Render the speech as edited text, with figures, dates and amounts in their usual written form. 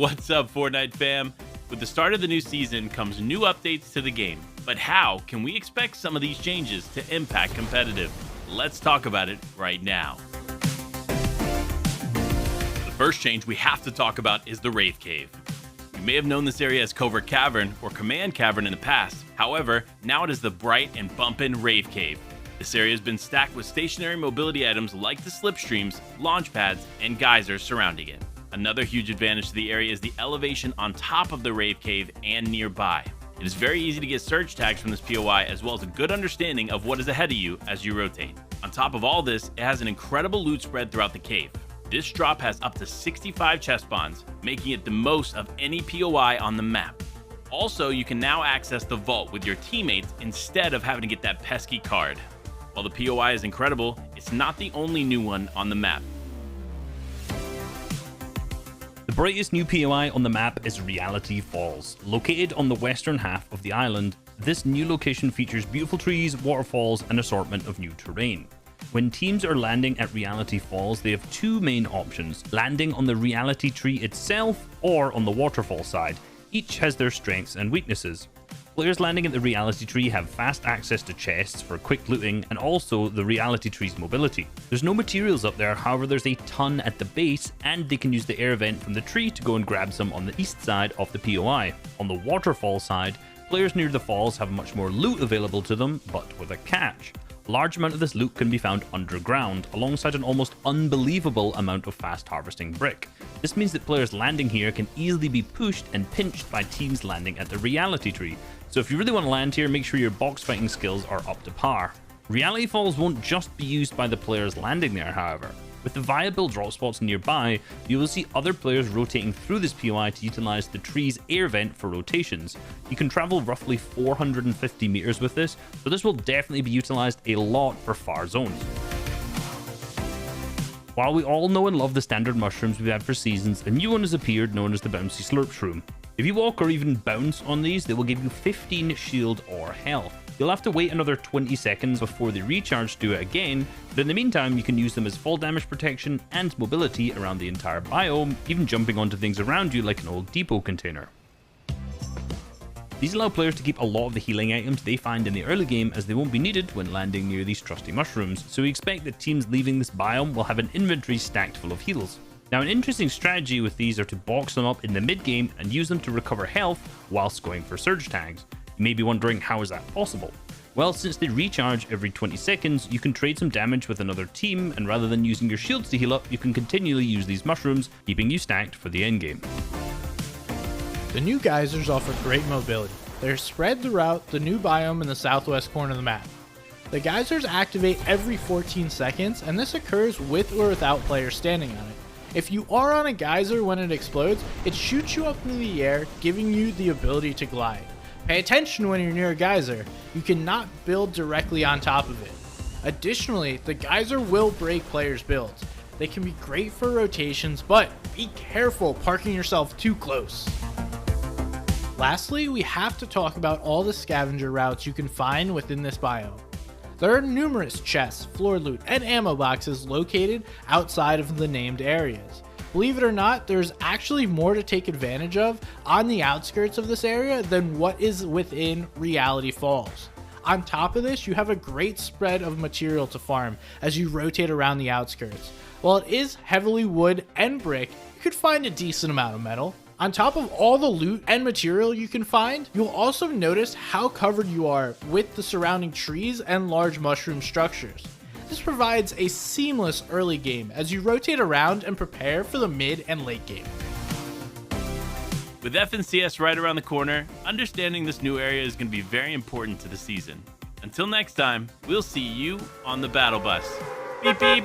What's up, Fortnite fam? With the start of the new season comes new updates to the game. But how can we expect some of these changes to impact competitive? Let's talk about it right now. The first change we have to talk about is the Rave Cave. You may have known this area as Covert Cavern or Command Cavern in the past. However, now it is the bright and bumpin' Rave Cave. This area has been stacked with stationary mobility items like the slipstreams, launch pads, and geysers surrounding it. Another huge advantage to the area is the elevation on top of the Rave Cave and nearby. It is very easy to get surge tags from this POI, as well as a good understanding of what is ahead of you as you rotate. On top of all this, it has an incredible loot spread throughout the cave. This drop has up to 65 chest spawns, making it the most of any POI on the map. Also, you can now access the vault with your teammates instead of having to get that pesky card. While the POI is incredible, it's not the only new one on the map. The brightest new POI on the map is Reality Falls. Located on the western half of the island, this new location features beautiful trees, waterfalls, and an assortment of new terrain. When teams are landing at Reality Falls, they have two main options: landing on the reality tree itself or on the waterfall side. Each has their strengths and weaknesses. Players landing at the reality tree have fast access to chests for quick looting and also the reality tree's mobility. There's no materials up there, however there's a ton at the base, and they can use the air vent from the tree to go and grab some on the east side of the POI. On the waterfall side, players near the falls have much more loot available to them, but with a catch. A large amount of this loot can be found underground, alongside an almost unbelievable amount of fast harvesting brick. This means that players landing here can easily be pushed and pinched by teams landing at the reality tree. So if you really want to land here, make sure your box fighting skills are up to par. Reality Falls won't just be used by the players landing there, however. With the viable drop spots nearby, you will see other players rotating through this POI to utilize the tree's air vent for rotations. You can travel roughly 450 meters with this, so this will definitely be utilized a lot for far zones. While we all know and love the standard mushrooms we've had for seasons, a new one has appeared known as the Bouncy Slurps room. If you walk or even bounce on these, they will give you 15 shield or health. You'll have to wait another 20 seconds before they recharge to do it again, but in the meantime you can use them as fall damage protection and mobility around the entire biome, even jumping onto things around you like an old depot container. These allow players to keep a lot of the healing items they find in the early game, as they won't be needed when landing near these trusty mushrooms, so we expect that teams leaving this biome will have an inventory stacked full of heals. Now, an interesting strategy with these are to box them up in the mid game and use them to recover health whilst going for surge tags. You may be wondering, how is that possible? Well, since they recharge every 20 seconds, you can trade some damage with another team, and rather than using your shields to heal up, you can continually use these mushrooms, keeping you stacked for the endgame. The new geysers offer great mobility. They're spread throughout the new biome in the southwest corner of the map. The geysers activate every 14 seconds, and this occurs with or without players standing on it. If you are on a geyser when it explodes, it shoots you up into the air, giving you the ability to glide. Pay attention when you're near a geyser. You cannot build directly on top of it. Additionally, the geyser will break players' builds. They can be great for rotations, but be careful parking yourself too close. Lastly, we have to talk about all the scavenger routes you can find within this biome. There are numerous chests, floor loot, and ammo boxes located outside of the named areas. Believe it or not, there's actually more to take advantage of on the outskirts of this area than what is within Reality Falls. On top of this, you have a great spread of material to farm as you rotate around the outskirts. While it is heavily wood and brick, you could find a decent amount of metal. On top of all the loot and material you can find, you'll also notice how covered you are with the surrounding trees and large mushroom structures. This provides a seamless early game as you rotate around and prepare for the mid and late game. With FNCS right around the corner, understanding this new area is going to be very important to the season. Until next time, we'll see you on the battle bus. Beep beep!